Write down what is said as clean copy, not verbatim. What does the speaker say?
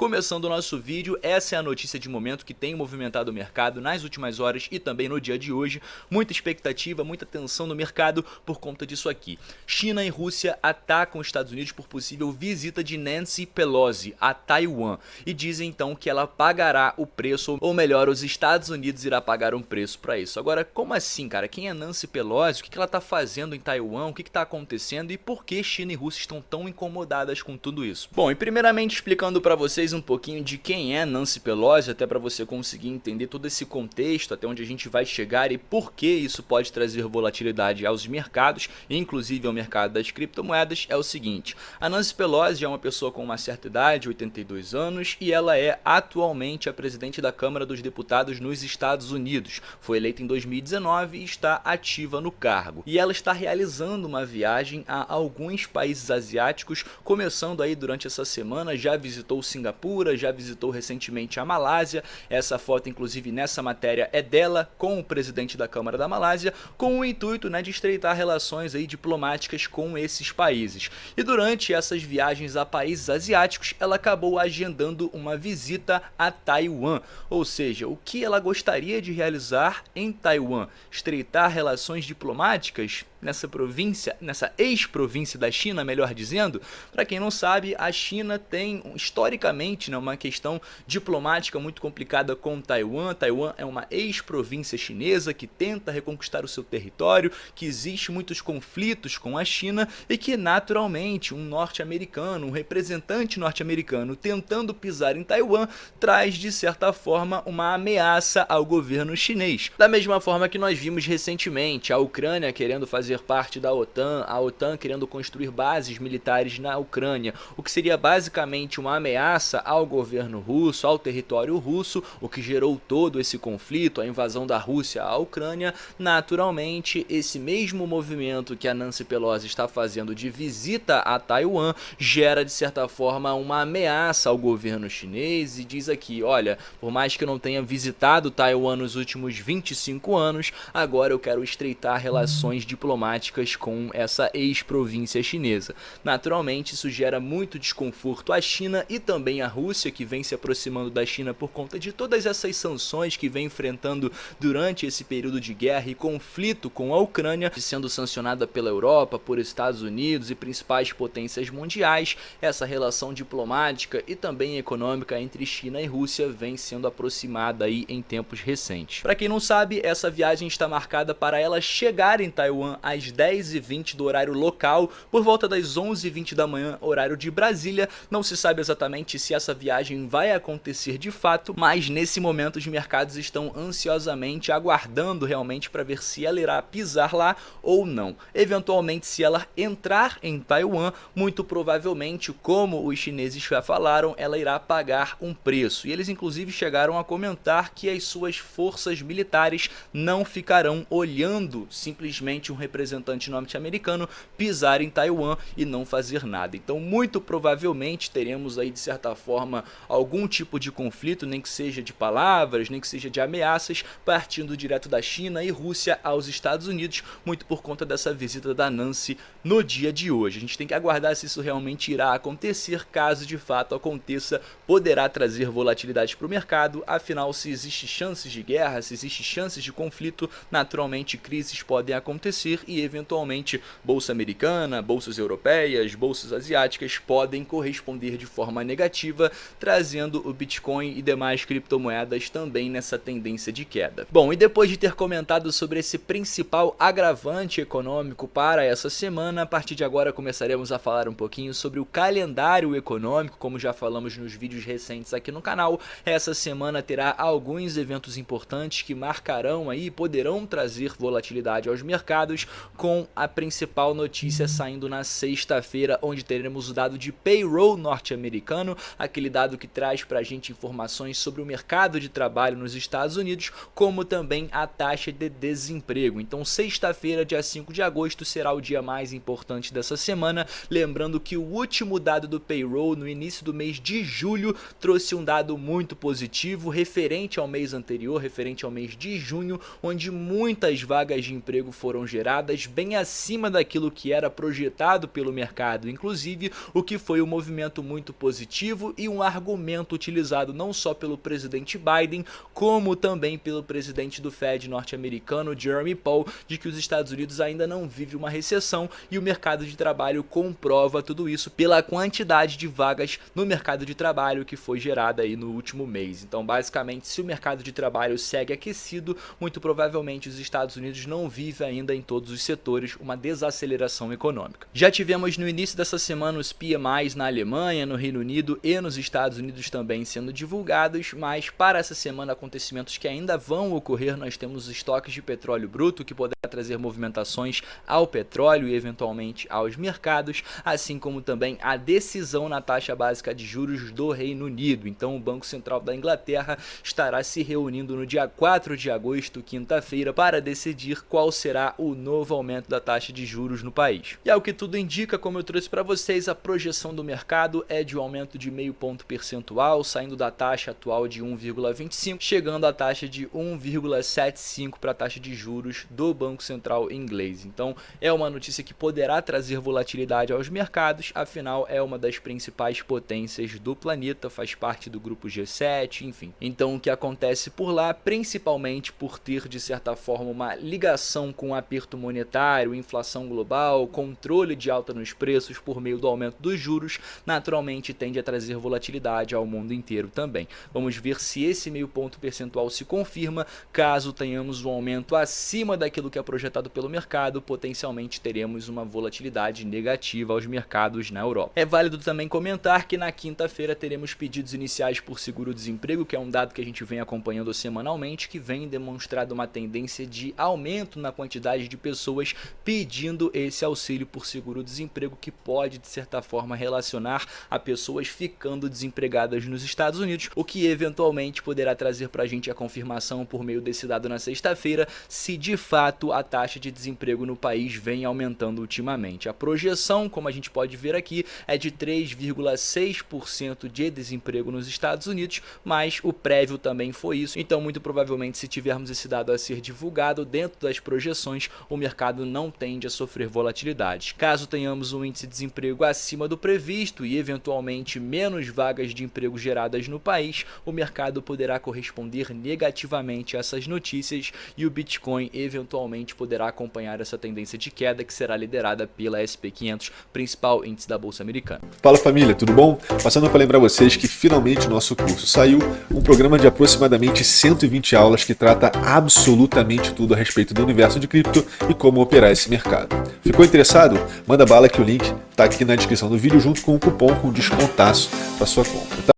Começando o nosso vídeo, essa é a notícia de momento que tem movimentado o mercado nas últimas horas e também no dia de hoje. Muita expectativa, muita tensão no mercado por conta disso aqui. China e Rússia atacam os Estados Unidos por possível visita de Nancy Pelosi a Taiwan e dizem então que ela pagará o preço, ou melhor, os Estados Unidos irá pagar um preço para isso. Agora, como assim, cara? Quem é Nancy Pelosi? O que ela está fazendo em Taiwan? O que está acontecendo e por que China e Rússia estão tão incomodadas com tudo isso? Bom, e primeiramente explicando para vocês um pouquinho de quem é Nancy Pelosi, até para você conseguir entender todo esse contexto, até onde a gente vai chegar e por que isso pode trazer volatilidade aos mercados, inclusive ao mercado das criptomoedas, é o seguinte: a Nancy Pelosi é uma pessoa com uma certa idade, 82 anos, e ela é atualmente a presidente da Câmara dos Deputados nos Estados Unidos. Foi eleita em 2019 e está ativa no cargo. E ela está realizando uma viagem a alguns países asiáticos, começando aí durante essa semana, já visitou Singapura, já visitou recentemente a Malásia. Essa foto, inclusive, nessa matéria é dela com o presidente da Câmara da Malásia, com o intuito, de estreitar relações aí diplomáticas com esses países. E durante essas viagens a países asiáticos, ela acabou agendando uma visita a Taiwan. Ou seja, o que ela gostaria de realizar em Taiwan? Estreitar relações diplomáticas nessa província, nessa ex-província da China, melhor dizendo. Para quem não sabe, a China tem historicamente uma questão diplomática muito complicada com Taiwan. Taiwan é uma ex-província chinesa que tenta reconquistar o seu território, que existe muitos conflitos com a China e que naturalmente um norte-americano, um representante norte-americano tentando pisar em Taiwan traz de certa forma uma ameaça ao governo chinês. Da mesma forma que nós vimos recentemente a Ucrânia querendo fazer parte da OTAN, a OTAN querendo construir bases militares na Ucrânia, o que seria basicamente uma ameaça ao governo russo, ao território russo, o que gerou todo esse conflito, a invasão da Rússia à Ucrânia. Naturalmente, esse mesmo movimento que a Nancy Pelosi está fazendo de visita a Taiwan gera de certa forma uma ameaça ao governo chinês e diz aqui: olha, por mais que eu não tenha visitado Taiwan nos últimos 25 anos, agora eu quero estreitar relações diplomáticas com essa ex-província chinesa. Naturalmente, isso gera muito desconforto à China e também à Rússia, que vem se aproximando da China por conta de todas essas sanções que vem enfrentando durante esse período de guerra e conflito com a Ucrânia, sendo sancionada pela Europa, por Estados Unidos e principais potências mundiais. Essa relação diplomática e também econômica entre China e Rússia vem sendo aproximada aí em tempos recentes. Para quem não sabe, essa viagem está marcada para ela chegar em Taiwan às 10h20 do horário local, por volta das 11h20 da manhã, horário de Brasília. Não se sabe exatamente se essa viagem vai acontecer de fato, mas nesse momento os mercados estão ansiosamente aguardando realmente para ver se ela irá pisar lá ou não. Eventualmente, se ela entrar em Taiwan, muito provavelmente, como os chineses já falaram, ela irá pagar um preço. E eles inclusive chegaram a comentar que as suas forças militares não ficarão olhando simplesmente um representante norte-americano pisar em Taiwan e não fazer nada. Então, muito provavelmente teremos aí de certa forma algum tipo de conflito, nem que seja de palavras, nem que seja de ameaças, partindo direto da China e Rússia aos Estados Unidos, muito por conta dessa visita da Nancy no dia de hoje. A gente tem que aguardar se isso realmente irá acontecer. Caso de fato aconteça, poderá trazer volatilidade para o mercado. Afinal, se existe chances de guerra, se existe chances de conflito, naturalmente crises podem acontecer e eventualmente bolsa americana, bolsas europeias, bolsas asiáticas podem corresponder de forma negativa, trazendo o Bitcoin e demais criptomoedas também nessa tendência de queda. Bom, e depois de ter comentado sobre esse principal agravante econômico para essa semana, a partir de agora começaremos a falar um pouquinho sobre o calendário econômico. Como já falamos nos vídeos recentes aqui no canal, essa semana terá alguns eventos importantes que marcarão aí, poderão trazer volatilidade aos mercados, com a principal notícia saindo na sexta-feira, onde teremos o dado de payroll norte-americano, aquele dado que traz para a gente informações sobre o mercado de trabalho nos Estados Unidos, como também a taxa de desemprego. Então, sexta-feira, dia 5 de agosto, será o dia mais importante dessa semana, lembrando que o último dado do payroll no início do mês de julho trouxe um dado muito positivo referente ao mês anterior, referente ao mês de junho, onde muitas vagas de emprego foram geradas, geradas bem acima daquilo que era projetado pelo mercado, inclusive, o que foi um movimento muito positivo e um argumento utilizado não só pelo presidente Biden, como também pelo presidente do Fed norte-americano, Jeremy Powell, de que os Estados Unidos ainda não vive uma recessão, e o mercado de trabalho comprova tudo isso pela quantidade de vagas no mercado de trabalho que foi gerada aí no último mês. Então, basicamente, se o mercado de trabalho segue aquecido, muito provavelmente os Estados Unidos não vivem ainda em todos os setores uma desaceleração econômica. Já tivemos no início dessa semana os PMIs na Alemanha, no Reino Unido e nos Estados Unidos também sendo divulgados, mas para essa semana acontecimentos que ainda vão ocorrer, nós temos os estoques de petróleo bruto, que poderá trazer movimentações ao petróleo e eventualmente aos mercados, assim como também a decisão na taxa básica de juros do Reino Unido. Então o Banco Central da Inglaterra estará se reunindo no dia 4 de agosto, quinta-feira, para decidir qual será o novo aumento da taxa de juros no país. E ao que tudo indica, como eu trouxe para vocês, a projeção do mercado é de um aumento de meio ponto percentual, saindo da taxa atual de 1,25, chegando à taxa de 1,75 para a taxa de juros do Banco Central inglês. Então é uma notícia que poderá trazer volatilidade aos mercados, afinal é uma das principais potências do planeta, faz parte do grupo G7, enfim. Então o que acontece por lá, principalmente por ter de certa forma uma ligação com o aperto monetário, inflação global, controle de alta nos preços por meio do aumento dos juros, naturalmente tende a trazer volatilidade ao mundo inteiro também. Vamos ver se esse meio ponto percentual se confirma. Caso tenhamos um aumento acima daquilo que é projetado pelo mercado, potencialmente teremos uma volatilidade negativa aos mercados na Europa. É válido também comentar que na quinta-feira teremos pedidos iniciais por seguro-desemprego, que é um dado que a gente vem acompanhando semanalmente, que vem demonstrando uma tendência de aumento na quantidade de pessoas pedindo esse auxílio por seguro-desemprego, que pode de certa forma relacionar a pessoas ficando desempregadas nos Estados Unidos, o que eventualmente poderá trazer para a gente a confirmação por meio desse dado na sexta-feira, se de fato a taxa de desemprego no país vem aumentando ultimamente. A projeção, como a gente pode ver aqui, é de 3,6% de desemprego nos Estados Unidos, mas o prévio também foi isso. Então, muito provavelmente, se tivermos esse dado a ser divulgado dentro das projeções, o mercado não tende a sofrer volatilidade. Caso tenhamos um índice de desemprego acima do previsto e eventualmente menos vagas de emprego geradas no país, o mercado poderá corresponder negativamente a essas notícias e o Bitcoin eventualmente poderá acompanhar essa tendência de queda, que será liderada pela SP500, principal índice da Bolsa Americana. Fala família, tudo bom? Passando para lembrar vocês que finalmente nosso curso saiu, um programa de aproximadamente 120 aulas que trata absolutamente tudo a respeito do universo de cripto e como operar esse mercado. Ficou interessado? Manda bala que o link está aqui na descrição do vídeo junto com um cupom com descontaço para sua compra.